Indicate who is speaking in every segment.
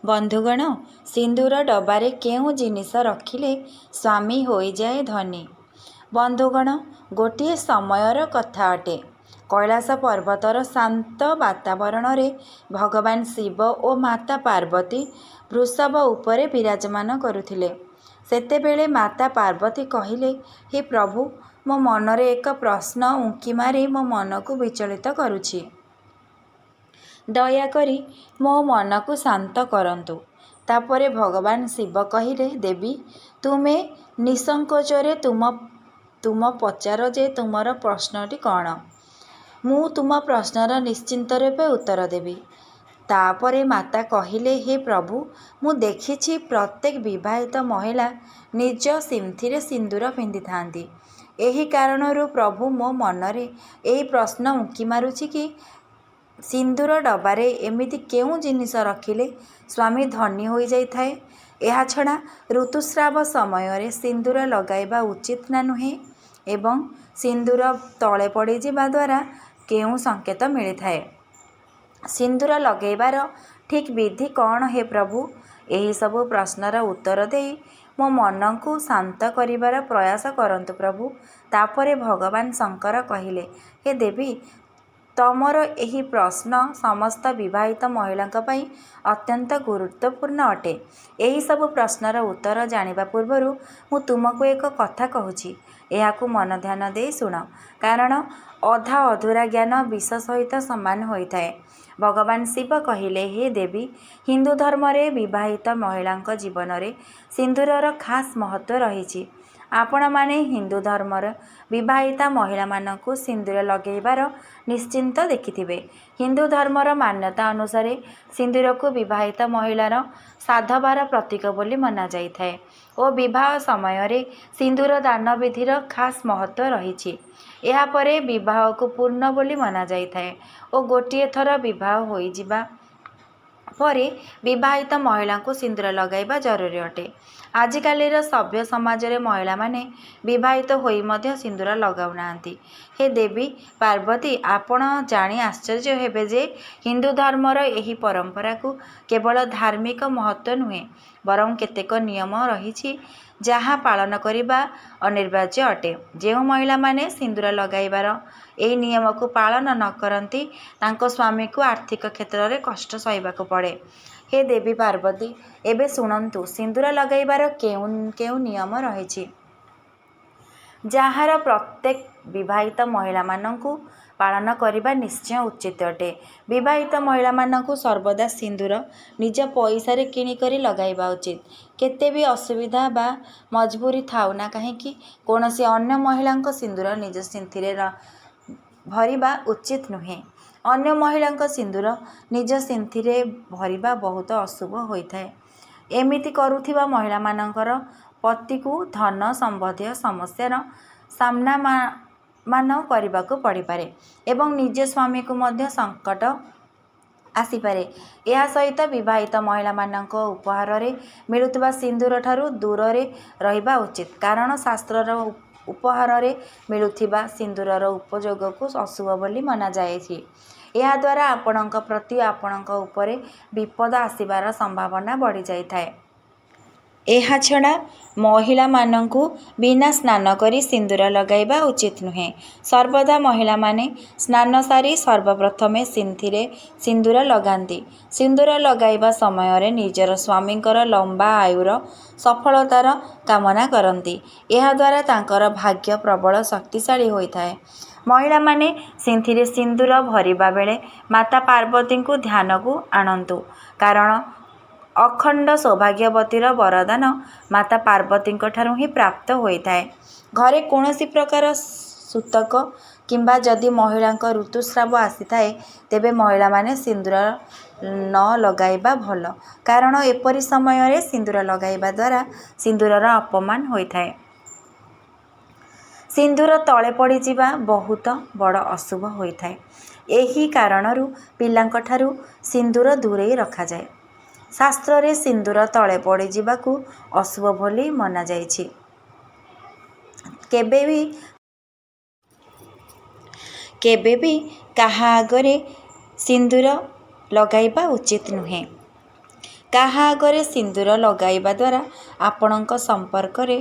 Speaker 1: ବନ୍ଧୁଗଣ, ସିନ୍ଦୁର ଡବାରେ କେଉଁ ଜିନିଷ ରଖିଲେ ସ୍ୱାମୀ ହୋଇଯାଏ ଧନୀ? ବନ୍ଧୁଗଣ, ଗୋଟିଏ ସମୟର କଥା ଅଟେ। କୈଳାସ ପର୍ବତର ଶାନ୍ତ ବାତାବରଣରେ ଭଗବାନ ଶିବ ଓ ମାତା ପାର୍ବତୀ ବୃଷଭ ଉପରେ ବିରାଜମାନ କରୁଥିଲେ। ସେତେବେଳେ ମାତା ପାର୍ବତୀ କହିଲେ, ହେ ପ୍ରଭୁ, ମୋ ମନରେ ଏକ ପ୍ରଶ୍ନ ଉଙ୍କି ମାରି ମୋ ମନକୁ ବିଚଳିତ କରୁଛି। ଦୟାକରି ମୋ ମନକୁ ଶାନ୍ତ କରନ୍ତୁ। ତାପରେ ଭଗବାନ ଶିବ କହିଲେ, ଦେବୀ, ତୁମେ ନିଃସଙ୍କୋଚରେ ତୁମ ପଚାର ଯେ ତୁମର ପ୍ରଶ୍ନଟି କ'ଣ। ମୁଁ ତୁମ ପ୍ରଶ୍ନର ନିଶ୍ଚିନ୍ତ ରୂପେ ଉତ୍ତର ଦେବି। ତାପରେ ମାତା କହିଲେ, ହେ ପ୍ରଭୁ, ମୁଁ ଦେଖିଛି ପ୍ରତ୍ୟେକ ବିବାହିତ ମହିଳା ନିଜ ସିନ୍ଥିରେ ସିନ୍ଦୁର ପିନ୍ଧିଥାନ୍ତି। ଏହି କାରଣରୁ ପ୍ରଭୁ ମୋ ମନରେ ଏହି ପ୍ରଶ୍ନ ଉଙ୍କି ମାରୁଛି କି ସିନ୍ଦୁର ଡବାରେ ଏମିତି କେଉଁ ଜିନିଷ ରଖିଲେ ସ୍ୱାମୀ ଧନୀ ହୋଇଯାଇଥାଏ। ଏହାଛଡ଼ା ଋତୁସ୍ରାବ ସମୟରେ ସିନ୍ଦୁର ଲଗାଇବା ଉଚିତ ନା ନୁହେଁ ଏବଂ ସିନ୍ଦୁର ତଳେ ପଡ଼ିଯିବା ଦ୍ୱାରା କେଉଁ ସଂକେତ ମିଳିଥାଏ? ସିନ୍ଦୁର ଲଗାଇବାର ଠିକ୍ ବିଧି କ'ଣ ହେ ପ୍ରଭୁ? ଏହିସବୁ ପ୍ରଶ୍ନର ଉତ୍ତର ଦେଇ ମୋ ମନକୁ ଶାନ୍ତ କରିବାର ପ୍ରୟାସ କରନ୍ତୁ ପ୍ରଭୁ। ତାପରେ ଭଗବାନ ଶଙ୍କର କହିଲେ, ହେ ଦେବୀ, ତମର ଏହି ପ୍ରଶ୍ନ ସମସ୍ତ ବିବାହିତ ମହିଳାଙ୍କ ପାଇଁ ଅତ୍ୟନ୍ତ ଗୁରୁତ୍ୱପୂର୍ଣ୍ଣ ଅଟେ। ଏହିସବୁ ପ୍ରଶ୍ନର ଉତ୍ତର ଜାଣିବା ପୂର୍ବରୁ ମୁଁ ତୁମକୁ ଏକ କଥା କହୁଛି। ଏହାକୁ ମନ ଧ୍ୟାନ ଦେଇ ଶୁଣ, କାରଣ ଅଧା ଅଧୁରା ଜ୍ଞାନ ବିଷ ସହିତ ସମାନ ହୋଇଥାଏ। ଭଗବାନ ଶିବ କହିଲେ, ହେ ଦେବୀ, ହିନ୍ଦୁ ଧର୍ମରେ ବିବାହିତ ମହିଳାଙ୍କ ଜୀବନରେ ସିନ୍ଦୁରର ଖାସ୍ ମହତ୍ତ୍ୱ ରହିଛି। ଆପଣମାନେ ହିନ୍ଦୁ ଧର୍ମର ବିବାହିତା ମହିଳାମାନଙ୍କୁ ସିନ୍ଦୁର ଲଗାଇବାର ନିଶ୍ଚିତ ଦେଖିଥିବେ। ହିନ୍ଦୁ ଧର୍ମର ମାନ୍ୟତା ଅନୁସାରେ ସିନ୍ଦୁରକୁ ବିବାହିତା ମହିଳାର ସାଧବାର ପ୍ରତୀକ ବୋଲି ମନାଯାଇଥାଏ ଓ ବିବାହ ସମୟରେ ସିନ୍ଦୁର ଦାନ ବିଧିର ଖାସ୍ ମହତ୍ତ୍ୱ ରହିଛି। ଏହାପରେ ବିବାହକୁ ପୂର୍ଣ୍ଣ ବୋଲି ମନାଯାଇଥାଏ ଓ ଗୋଟିଏ ଥର ବିବାହ ହୋଇଯିବା ପରେ ବିବାହିତ ମହିଳାଙ୍କୁ ସିନ୍ଦୁର ଲଗାଇବା ଜରୁରୀ ଅଟେ। ଆଜିକାଲିର ସଭ୍ୟ ସମାଜରେ ମହିଳାମାନେ ବିବାହିତ ହୋଇ ମଧ୍ୟ ସିନ୍ଦୁର ଲଗାଉନାହାନ୍ତି। ହେ ଦେବୀ ପାର୍ବତୀ, ଆପଣ ଜାଣି ଆଶ୍ଚର୍ଯ୍ୟ ହେବେ ଯେ ହିନ୍ଦୁ ଧର୍ମର ଏହି ପରମ୍ପରାକୁ କେବଳ ଧାର୍ମିକ ମହତ୍ତ୍ୱ ନୁହେଁ, ବରଂ କେତେକ ନିୟମ ରହିଛି ଯାହା ପାଳନ କରିବା ଅନିବାର୍ଯ୍ୟ ଅଟେ। ଯେଉଁ ମହିଳାମାନେ ସିନ୍ଦୁର ଲଗାଇବାର ଏହି ନିୟମକୁ ପାଳନ ନ କରନ୍ତି, ତାଙ୍କ ସ୍ୱାମୀଙ୍କୁ ଆର୍ଥିକ କ୍ଷେତ୍ରରେ କଷ୍ଟ ସହିବାକୁ ପଡ଼େ। ହେ ଦେବୀ ପାର୍ବତୀ, ଏବେ ଶୁଣନ୍ତୁ, ସିନ୍ଦୁର ଲଗାଇବାର କେଉଁ କେଉଁ ନିୟମ ରହିଛି, ଯାହାର ପ୍ରତ୍ୟେକ ବିବାହିତ ମହିଳାମାନଙ୍କୁ ପାଳନ କରିବା ନିଶ୍ଚୟ ଉଚିତ ଅଟେ। ବିବାହିତ ମହିଳାମାନଙ୍କୁ ସର୍ବଦା ସିନ୍ଦୁର ନିଜ ପଇସାରେ କିଣିକରି ଲଗାଇବା ଉଚିତ। କେତେ ବି ଅସୁବିଧା ବା ମଜବୁରି ଥାଉ ନା କାହିଁକି, କୌଣସି ଅନ୍ୟ ମହିଳାଙ୍କ ସିନ୍ଦୁର ନିଜ ସିନ୍ଥିରେ ଭରିବା ଉଚିତ ନୁହେଁ। ଅନ୍ୟ ମହିଳାଙ୍କ ସିନ୍ଦୁର ନିଜ ସିନ୍ଥିରେ ଭରିବା ବହୁତ ଅଶୁଭ ହୋଇଥାଏ। ଏମିତି କରୁଥିବା ମହିଳାମାନଙ୍କର ପତିକୁ ଧନ ସମ୍ବନ୍ଧୀୟ ସମସ୍ୟାର ସାମ୍ନାମାନ କରିବାକୁ ପଡ଼ିପାରେ ଏବଂ ନିଜ ସ୍ୱାମୀକୁ ମଧ୍ୟ ସଙ୍କଟ ଆସିପାରେ। ଏହା ସହିତ ବିବାହିତ ମହିଳାମାନଙ୍କ ଉପହାରରେ ମିଳୁଥିବା ସିନ୍ଦୁର ଠାରୁ ଦୂରରେ ରହିବା ଉଚିତ, କାରଣ ଶାସ୍ତ୍ରର ଉପହାରରେ ମିଳୁଥିବା ସିନ୍ଦୁରର ଉପଯୋଗକୁ ଅଶୁଭ ବୋଲି ମନାଯାଇଛି। ଏହାଦ୍ୱାରା ଆପଣଙ୍କ ପ୍ରତି ଆପଣଙ୍କ ଉପରେ ବିପଦ ଆସିବାର ସମ୍ଭାବନା ବଢ଼ିଯାଇଥାଏ। ଏହାଛଡ଼ା ମହିଳାମାନଙ୍କୁ ବିନା ସ୍ନାନ କରି ସିନ୍ଦୁର ଲଗାଇବା ଉଚିତ ନୁହେଁ। ସର୍ବଦା ମହିଳାମାନେ ସ୍ନାନ ସାରି ସର୍ବପ୍ରଥମେ ସିନ୍ଥିରେ ସିନ୍ଦୁର ଲଗାନ୍ତି। ସିନ୍ଦୁର ଲଗାଇବା ସମୟରେ ନିଜର ସ୍ୱାମୀଙ୍କର ଲମ୍ବା ଆୟୁର ସଫଳତାର କାମନା କରନ୍ତି। ଏହାଦ୍ୱାରା ତାଙ୍କର ଭାଗ୍ୟ ପ୍ରବଳ ଶକ୍ତିଶାଳୀ ହୋଇଥାଏ। ମହିଳାମାନେ ସିନ୍ଥିରେ ସିନ୍ଦୁର ଭରିବା ବେଳେ ମାତା ପାର୍ବତୀଙ୍କୁ ଧ୍ୟାନକୁ ଆଣନ୍ତୁ, କାରଣ ଅଖଣ୍ଡ ସୌଭାଗ୍ୟବତୀର ବରଦାନ ମାତା ପାର୍ବତୀଙ୍କ ଠାରୁ ହିଁ ପ୍ରାପ୍ତ ହୋଇଥାଏ। ଘରେ କୌଣସି ପ୍ରକାର ସୂତକ କିମ୍ବା ଯଦି ମହିଳାଙ୍କ ଋତୁସ୍ରାବ ଆସିଥାଏ, ତେବେ ମହିଳାମାନେ ସିନ୍ଦୁର ନ ଲଗାଇବା ଭଲ, କାରଣ ଏପରି ସମୟରେ ସିନ୍ଦୁର ଲଗାଇବା ଦ୍ୱାରା ସିନ୍ଦୁରର ଅପମାନ ହୋଇଥାଏ। ସିନ୍ଦୁର ତଳେ ପଡ଼ିଯିବା ବହୁତ ବଡ଼ ଅଶୁଭ ହୋଇଥାଏ। ଏହି କାରଣରୁ ପିଲାଙ୍କଠାରୁ ସିନ୍ଦୁର ଦୂରେଇ ରଖାଯାଏ। ଶାସ୍ତ୍ରରେ ସିନ୍ଦୁର ତଳେ ପଡ଼ିଯିବାକୁ ଅଶୁଭ ବୋଲି ମନାଯାଇଛି। କେବେ ବି କାହା ଆଗରେ ସିନ୍ଦୁର ଲଗାଇବା ଉଚିତ ନୁହେଁ। କାହା ଆଗରେ ସିନ୍ଦୁର ଲଗାଇବା ଦ୍ୱାରା ଆପଣଙ୍କ ସମ୍ପର୍କରେ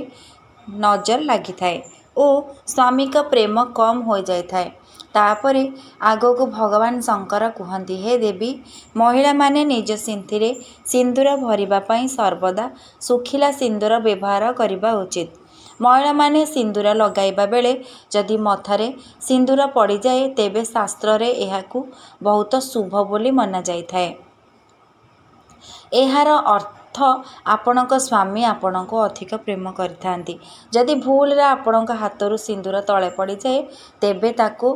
Speaker 1: ନଜର ଲାଗିଥାଏ ଓ ସ୍ୱାମୀଙ୍କ ପ୍ରେମ କମ୍ ହୋଇଯାଇଥାଏ। ତାପରେ ଆଗକୁ ଭଗବାନ ଶଙ୍କର କୁହନ୍ତି, ହେ ଦେବୀ, ମହିଳାମାନେ ନିଜ ସିନ୍ଥିରେ ସିନ୍ଦୁର ଭରିବା ପାଇଁ ସର୍ବଦା ଶୁଖିଲା ସିନ୍ଦୁର ବ୍ୟବହାର କରିବା ଉଚିତ। ମହିଳାମାନେ ସିନ୍ଦୁର ଲଗାଇବା ବେଳେ ଯଦି ମଥାରେ ସିନ୍ଦୁର ପଡ଼ିଯାଏ ତେବେ ଶାସ୍ତ୍ରରେ ଏହାକୁ ବହୁତ ଶୁଭ ବୋଲି ମନାଯାଇଥାଏ। ଏହାର ଅର୍ଥ ଆପଣଙ୍କ ସ୍ୱାମୀ ଆପଣଙ୍କୁ ଅଧିକ ପ୍ରେମ କରିଥାନ୍ତି। ଯଦି ଭୁଲରେ ଆପଣଙ୍କ ହାତରୁ ସିନ୍ଦୁର ତଳେ ପଡ଼ିଯାଏ ତେବେ ତାକୁ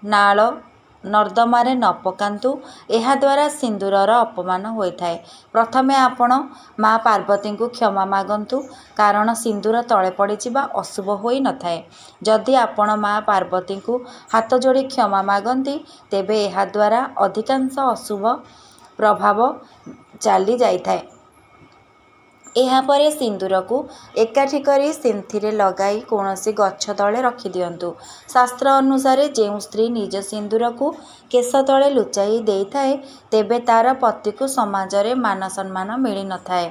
Speaker 1: ନାଳ ନର୍ଦ୍ଦମାରେ ନ ପକାନ୍ତୁ। ଏହାଦ୍ୱାରା ସିନ୍ଦୁରର ଅପମାନ ହୋଇଥାଏ। ପ୍ରଥମେ ଆପଣ ମା ପାର୍ବତୀଙ୍କୁ କ୍ଷମା ମାଗନ୍ତୁ, କାରଣ ସିନ୍ଦୁର ତଳେ ପଡ଼ିଯିବା ଅଶୁଭ ହୋଇନଥାଏ। ଯଦି ଆପଣ ମା ପାର୍ବତୀଙ୍କୁ ହାତଯୋଡ଼ି କ୍ଷମା ମାଗନ୍ତି ତେବେ ଏହାଦ୍ୱାରା ଅଧିକାଂଶ ଅଶୁଭ ପ୍ରଭାବ ଚାଲି ଯାଇଥାଏ। ଏହାପରେ ସିନ୍ଦୁରକୁ ଏକାଠି କରି ସିନ୍ଥିରେ ଲଗାଇ କୌଣସି ଗଛ ତଳେ ରଖିଦିଅନ୍ତୁ। ଶାସ୍ତ୍ର ଅନୁସାରେ ଯେଉଁ ସ୍ତ୍ରୀ ନିଜ ସିନ୍ଦୁରକୁ କେଶ ତଳେ ଲୁଚାଇ ଦେଇଥାଏ ତେବେ ତାର ପତିକୁ ସମାଜରେ ମାନସମ୍ମାନ ମିଳିନଥାଏ।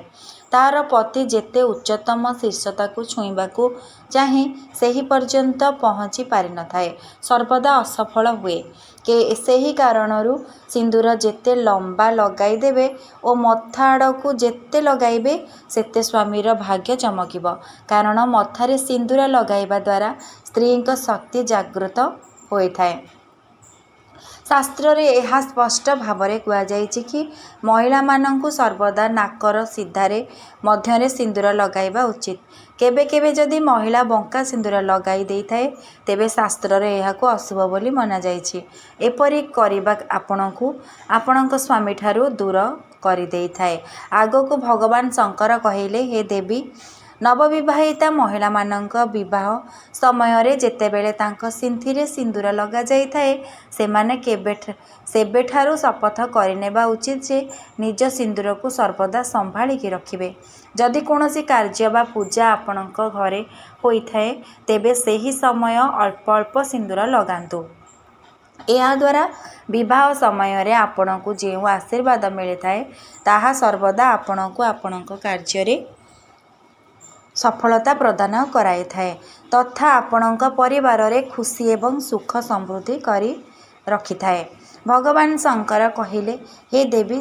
Speaker 1: ତାର ପତି ଯେତେ ଉଚ୍ଚତମ ଶୀର୍ଷତାକୁ ଛୁଇଁବାକୁ ଚାହେଁ ସେହି ପର୍ଯ୍ୟନ୍ତ ପହଞ୍ଚି ପାରିନଥାଏ, ସର୍ବଦା ଅସଫଳ ହୁଏ। ସେହି କାରଣରୁ ସିନ୍ଦୁର ଯେତେ ଲମ୍ବା ଲଗାଇଦେବେ ଓ ମଥା ଆଡ଼କୁ ଯେତେ ଲଗାଇବେ ସେତେ ସ୍ୱାମୀର ଭାଗ୍ୟ ଚମକିବ। କାରଣ ମଥାରେ ସିନ୍ଦୁର ଲଗାଇବା ଦ୍ୱାରା ସ୍ତ୍ରୀଙ୍କ ଶକ୍ତି ଜାଗୃତ ହୋଇଥାଏ। ଶାସ୍ତ୍ରରେ ଏହା ସ୍ପଷ୍ଟ ଭାବରେ କୁହାଯାଇଛି କି ମହିଳାମାନଙ୍କୁ ସର୍ବଦା ନାକର ସିଧାରେ ମଧ୍ୟରେ ସିନ୍ଦୁର ଲଗାଇବା ଉଚିତ। କେବେ କେବେ ଯଦି ମହିଳା ବଙ୍କା ସିନ୍ଦୁର ଲଗାଇ ଦେଇଥାଏ ତେବେ ଶାସ୍ତ୍ରରେ ଏହାକୁ ଅଶୁଭ ବୋଲି ମନାଯାଇଛି। ଏପରି କରିବା ଆପଣଙ୍କୁ ଆପଣଙ୍କ ସ୍ୱାମୀଠାରୁ ଦୂର କରିଦେଇଥାଏ। ଆଗକୁ ଭଗବାନ ଶଙ୍କର କହିଲେ, ହେ ଦେବୀ, ନବବିବାହିତା ମହିଳାମାନଙ୍କ ବିବାହ ସମୟରେ ଯେତେବେଳେ ତାଙ୍କ ସିନ୍ଥିରେ ସିନ୍ଦୁର ଲଗାଯାଇଥାଏ ସେମାନେ ସେବେଠାରୁ ଶପଥ କରିନେବା ଉଚିତ ଯେ ନିଜ ସିନ୍ଦୁରକୁ ସର୍ବଦା ସମ୍ଭାଳିକି ରଖିବେ। ଯଦି କୌଣସି କାର୍ଯ୍ୟ ବା ପୂଜା ଆପଣଙ୍କ ଘରେ ହୋଇଥାଏ ତେବେ ସେହି ସମୟ ଅଳ୍ପ ଅଳ୍ପ ସିନ୍ଦୁର ଲଗାନ୍ତୁ। ଏହାଦ୍ୱାରା ବିବାହ ସମୟରେ ଆପଣଙ୍କୁ ଯେଉଁ ଆଶୀର୍ବାଦ ମିଳିଥାଏ ତାହା ସର୍ବଦା ଆପଣଙ୍କୁ ଆପଣଙ୍କ କାର୍ଯ୍ୟରେ ସଫଳତା ପ୍ରଦାନ କରାଇଥାଏ ତଥା ଆପଣଙ୍କ ପରିବାରରେ ଖୁସି ଏବଂ ସୁଖ ସମୃଦ୍ଧି କରି ରଖିଥାଏ। ଭଗବାନ ଶଙ୍କର କହିଲେ, ହେ ଦେବୀ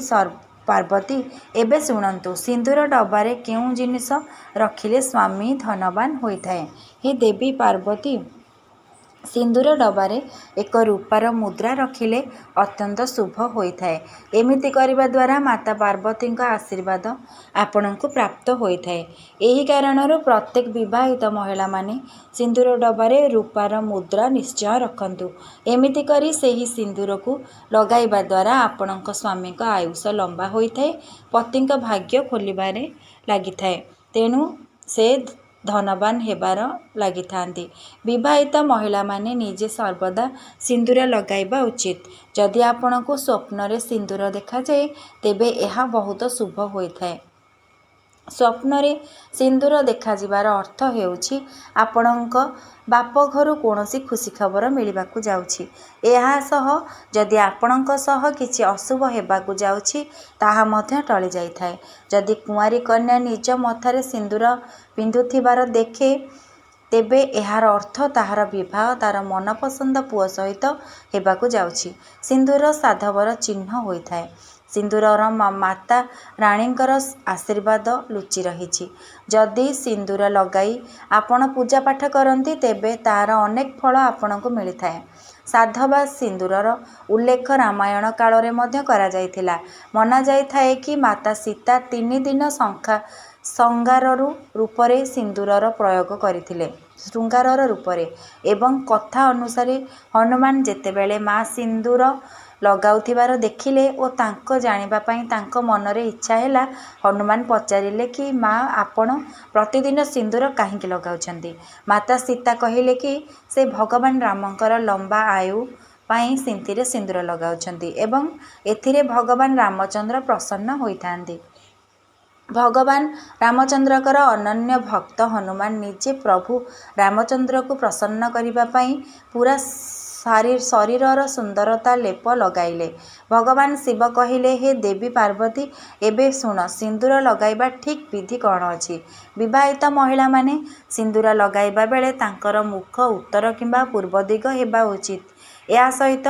Speaker 1: ପାର୍ବତୀ, ଏବେ ଶୁଣନ୍ତୁ, ସିନ୍ଦୁର ଡବାରେ କେଉଁ ଜିନିଷ ରଖିଲେ ସ୍ୱାମୀ ଧନବାନ ହୋଇଥାଏ? ହେ ଦେବୀ ପାର୍ବତୀ, ସିନ୍ଦୁର ଡବାରେ ଏକ ରୂପାର ମୁଦ୍ରା ରଖିଲେ ଅତ୍ୟନ୍ତ ଶୁଭ ହୋଇଥାଏ। ଏମିତି କରିବା ଦ୍ୱାରା ମାତା ପାର୍ବତୀଙ୍କ ଆଶୀର୍ବାଦ ଆପଣଙ୍କୁ ପ୍ରାପ୍ତ ହୋଇଥାଏ। ଏହି କାରଣରୁ ପ୍ରତ୍ୟେକ ବିବାହିତ ମହିଳାମାନେ ସିନ୍ଦୁର ଡବାରେ ରୂପାର ମୁଦ୍ରା ନିଶ୍ଚୟ ରଖନ୍ତୁ। ଏମିତି କରି ସେହି ସିନ୍ଦୁରକୁ ଲଗାଇବା ଦ୍ୱାରା ଆପଣଙ୍କ ସ୍ୱାମୀଙ୍କ ଆୟୁଷ ଲମ୍ବା ହୋଇଥାଏ, ପତିଙ୍କ ଭାଗ୍ୟ ଖୋଲିବାରେ ଲାଗିଥାଏ, ତେଣୁ ସେ ଧନବାନ ହେବାର ଲାଗିଥାନ୍ତି। ବିବାହିତ ମହିଳାମାନେ ନିଜେ ସର୍ବଦା ସିନ୍ଦୁର ଲଗାଇବା ଉଚିତ। ଯଦି ଆପଣଙ୍କୁ ସ୍ୱପ୍ନରେ ସିନ୍ଦୁର ଦେଖାଯାଏ ତେବେ ଏହା ବହୁତ ଶୁଭ ହୋଇଥାଏ। ସ୍ୱପ୍ନରେ ସିନ୍ଦୁର ଦେଖାଯିବାର ଅର୍ଥ ହେଉଛି ଆପଣଙ୍କ ବାପଘରୁ କୌଣସି ଖୁସି ଖବର ମିଳିବାକୁ ଯାଉଛି। ଏହା ସହ ଯଦି ଆପଣଙ୍କ ସହ କିଛି ଅଶୁଭ ହେବାକୁ ଯାଉଛି ତାହା ମଧ୍ୟ ଟଳି ଯାଇଥାଏ। ଯଦି କୁଆଁରୀ କନ୍ୟା ନିଜ ମଥାରେ ସିନ୍ଦୁର ପିନ୍ଧୁଥିବାର ଦେଖେ ତେବେ ଏହାର ଅର୍ଥ ତାହାର ବିବାହ ତାର ମନପସନ୍ଦ ପୁଅ ସହିତ ହେବାକୁ ଯାଉଛି। ସିନ୍ଦୁର ସାଧବର ଚିହ୍ନ ହୋଇଥାଏ। ସିନ୍ଦୁରର ମାତା ରାଣୀଙ୍କର ଆଶୀର୍ବାଦ ଲୁଚି ରହିଛି। ଯଦି ସିନ୍ଦୁର ଲଗାଇ ଆପଣ ପୂଜାପାଠ କରନ୍ତି ତେବେ ତାହାର ଅନେକ ଫଳ ଆପଣଙ୍କୁ ମିଳିଥାଏ। ସାଧବା ସିନ୍ଦୁରର ଉଲ୍ଲେଖ ରାମାୟଣ କାଳରେ ମଧ୍ୟ କରାଯାଇଥିଲା। ମନାଯାଇଥାଏ କି ମାତା ସୀତା 3 ଦିନ ଶୃଙ୍ଗାର ରୂପରେ ସିନ୍ଦୁରର ପ୍ରୟୋଗ କରିଥିଲେ। ଏବଂ କଥା ଅନୁସାରେ ହନୁମାନ ଯେତେବେଳେ ମା ସିନ୍ଦୁର ଲଗାଉଥିବାର ଦେଖିଲେ ଓ ତାଙ୍କ ଜାଣିବା ପାଇଁ ତାଙ୍କ ମନରେ ଇଚ୍ଛା ହେଲା, ହନୁମାନ ପଚାରିଲେ କି ମା, ଆପଣ ପ୍ରତିଦିନ ସିନ୍ଦୁର କାହିଁକି ଲଗାଉଛନ୍ତି? ମାତା ସୀତା କହିଲେ କି ସେ ଭଗବାନ ରାମଙ୍କର ଲମ୍ବା ଆୟୁ ପାଇଁ ସିନ୍ଥିରେ ସିନ୍ଦୁର ଲଗାଉଛନ୍ତି ଏବଂ ଏଥିରେ ଭଗବାନ ରାମଚନ୍ଦ୍ର ପ୍ରସନ୍ନ ହୋଇଥାନ୍ତି। ଭଗବାନ ରାମଚନ୍ଦ୍ରଙ୍କର ଅନନ୍ୟ ଭକ୍ତ ହନୁମାନ ନିଜେ ପ୍ରଭୁ ରାମଚନ୍ଦ୍ରକୁ ପ୍ରସନ୍ନ କରିବା ପାଇଁ ପୁରା ଶରୀରର ସୁନ୍ଦରତା ଲେପ ଲଗାଇଲେ। ଭଗବାନ ଶିବ କହିଲେ, ହେ ଦେବୀ ପାର୍ବତୀ, ଏବେ ଶୁଣ, ସିନ୍ଦୁର ଲଗାଇବା ଠିକ୍ ବିଧି କ'ଣ ଅଛି। ବିବାହିତ ମହିଳାମାନେ ସିନ୍ଦୁର ଲଗାଇବା ବେଳେ ତାଙ୍କର ମୁଖ ଉତ୍ତର କିମ୍ବା ପୂର୍ବ ଦିଗ ହେବା ଉଚିତ। ଏହା ସହିତ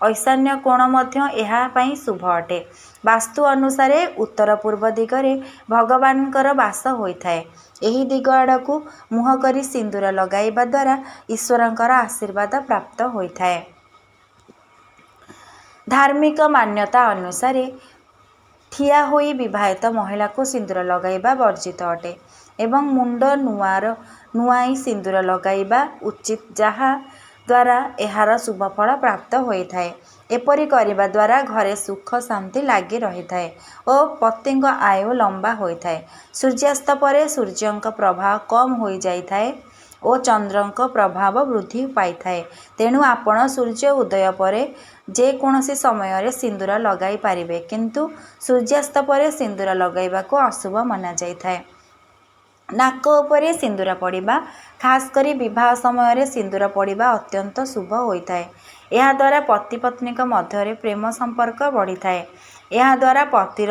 Speaker 1: ଐଶାନ୍ୟ କୋଣ ମଧ୍ୟ ଏହା ପାଇଁ ଶୁଭ ଅଟେ। ବାସ୍ତୁ ଅନୁସାରେ ଉତ୍ତର ପୂର୍ବ ଦିଗରେ ଭଗବାନଙ୍କର ବାସ ହୋଇଥାଏ। ଏହି ଦିଗ ଆଡ଼କୁ ମୁହଁ କରି ସିନ୍ଦୁର ଲଗାଇବା ଦ୍ୱାରା ଈଶ୍ୱରଙ୍କର ଆଶୀର୍ବାଦ ପ୍ରାପ୍ତ ହୋଇଥାଏ। ଧାର୍ମିକ ମାନ୍ୟତା ଅନୁସାରେ ଠିଆ ହୋଇ ବିବାହିତ ମହିଳାକୁ ସିନ୍ଦୁର ଲଗାଇବା ବର୍ଜିତ ଅଟେ ଏବଂ ମୁଣ୍ଡ ନୁଆଁଇ ସିନ୍ଦୁର ଲଗାଇବା ଉଚିତ, ଯାହା ଦ୍ୱାରା ଏହାର ଶୁଭଫଳ ପ୍ରାପ୍ତ ହୋଇଥାଏ। ଏପରି କରିବା ଦ୍ୱାରା ଘରେ ସୁଖ ଶାନ୍ତି ଲାଗି ରହିଥାଏ ଓ ପତିଙ୍କ ଆୟୁ ଲମ୍ବା ହୋଇଥାଏ। ସୂର୍ଯ୍ୟାସ୍ତ ପରେ ସୂର୍ଯ୍ୟଙ୍କ ପ୍ରଭାବ କମ୍ ହୋଇଯାଇଥାଏ ଓ ଚନ୍ଦ୍ରଙ୍କ ପ୍ରଭାବ ବୃଦ୍ଧି ପାଇଥାଏ। ତେଣୁ ଆପଣ ସୂର୍ଯ୍ୟ ଉଦୟ ପରେ ଯେକୌଣସି ସମୟରେ ସିନ୍ଦୁର ଲଗାଇ ପାରିବେ, କିନ୍ତୁ ସୂର୍ଯ୍ୟାସ୍ତ ପରେ ସିନ୍ଦୁର ଲଗାଇବାକୁ ଅଶୁଭ ମନାଯାଇଥାଏ। ନାକ ଉପରେ ସିନ୍ଦୁର ପଡ଼ିବା, ଖାସ୍ କରି ବିବାହ ସମୟରେ ସିନ୍ଦୁର ପଡ଼ିବା ଅତ୍ୟନ୍ତ ଶୁଭ ହୋଇଥାଏ। ଏହାଦ୍ୱାରା ପତି ପତ୍ନୀଙ୍କ ମଧ୍ୟରେ ପ୍ରେମ ସମ୍ପର୍କ ବଢ଼ିଥାଏ। ଏହାଦ୍ୱାରା ପତିର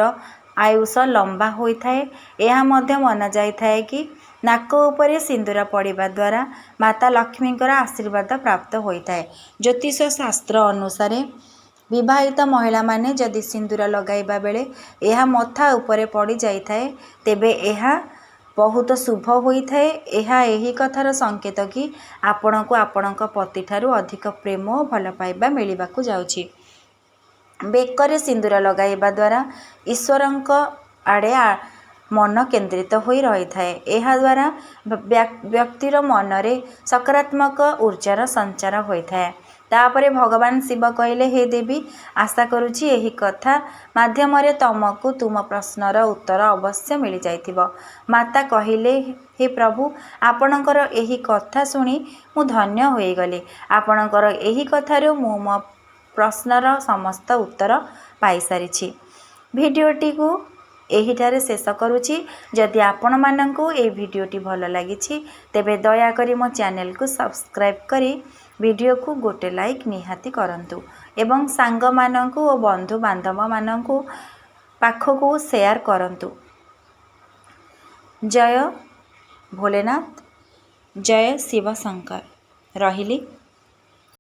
Speaker 1: ଆୟୁଷ ଲମ୍ବା ହୋଇଥାଏ। ଏହା ମଧ୍ୟ ମନାଯାଇଥାଏ କି ନାକ ଉପରେ ସିନ୍ଦୁର ପଡ଼ିବା ଦ୍ୱାରା ମାତା ଲକ୍ଷ୍ମୀଙ୍କର ଆଶୀର୍ବାଦ ପ୍ରାପ୍ତ ହୋଇଥାଏ। ଜ୍ୟୋତିଷ ଶାସ୍ତ୍ର ଅନୁସାରେ ବିବାହିତ ମହିଳାମାନେ ଯଦି ସିନ୍ଦୁର ଲଗାଇବା ବେଳେ ଏହା ମଥା ଉପରେ ପଡ଼ିଯାଇଥାଏ, ତେବେ ଏହା ବହୁତ ଶୁଭ ହୋଇଥାଏ। ଏହା ଏହି କଥାର ସଂକେତ କି ଆପଣଙ୍କୁ ଆପଣଙ୍କ ପତିଠାରୁ ଅଧିକ ପ୍ରେମ ଓ ଭଲ ପାଇବା ମିଳିବାକୁ ଯାଉଛି। ବେକରେ ସିନ୍ଦୁର ଲଗାଇବା ଦ୍ୱାରା ଈଶ୍ୱରଙ୍କ ଆଡ଼େ ମନ କେନ୍ଦ୍ରିତ ହୋଇ ରହିଥାଏ। ଏହାଦ୍ୱାରା ବ୍ୟକ୍ତିର ମନରେ ସକାରାତ୍ମକ ଉର୍ଜାର ସଞ୍ଚାର ହୋଇଥାଏ। ତାପରେ ଭଗବାନ ଶିବ କହିଲେ, ହେ ଦେବୀ, ଆଶା କରୁଛି ଏହି କଥା ମାଧ୍ୟମରେ ତମକୁ ତୁମ ପ୍ରଶ୍ନର ଉତ୍ତର ଅବଶ୍ୟ ମିଳିଯାଇଥିବ। ମାତା କହିଲେ, ହେ ପ୍ରଭୁ, ଆପଣଙ୍କର ଏହି କଥା ଶୁଣି ମୁଁ ଧନ୍ୟ ହୋଇଗଲି। ଆପଣଙ୍କର ଏହି କଥାରୁ ମୁଁ ମୋ ପ୍ରଶ୍ନର ସମସ୍ତ ଉତ୍ତର ପାଇସାରିଛି। ଭିଡ଼ିଓଟିକୁ ଏହିଠାରେ ଶେଷ କରୁଛି। ଯଦି ଆପଣମାନଙ୍କୁ ଏହି ଭିଡ଼ିଓଟି ଭଲ ଲାଗିଛି, ତେବେ ଦୟାକରି ମୋ ଚ୍ୟାନେଲକୁ ସବସ୍କ୍ରାଇବ୍ କରି ଭିଡ଼ିଓକୁ ଗୋଟେ ଲାଇକ୍ ନିହାତି କରନ୍ତୁ ଏବଂ ସାଙ୍ଗମାନଙ୍କୁ ଓ ବନ୍ଧୁବାନ୍ଧବମାନଙ୍କୁ ପାଖକୁ ସେୟାର କରନ୍ତୁ। ଜୟ ଭୋଲେନାଥ, ଜୟ ଶିବ ଶଙ୍କର। ରହିଲି।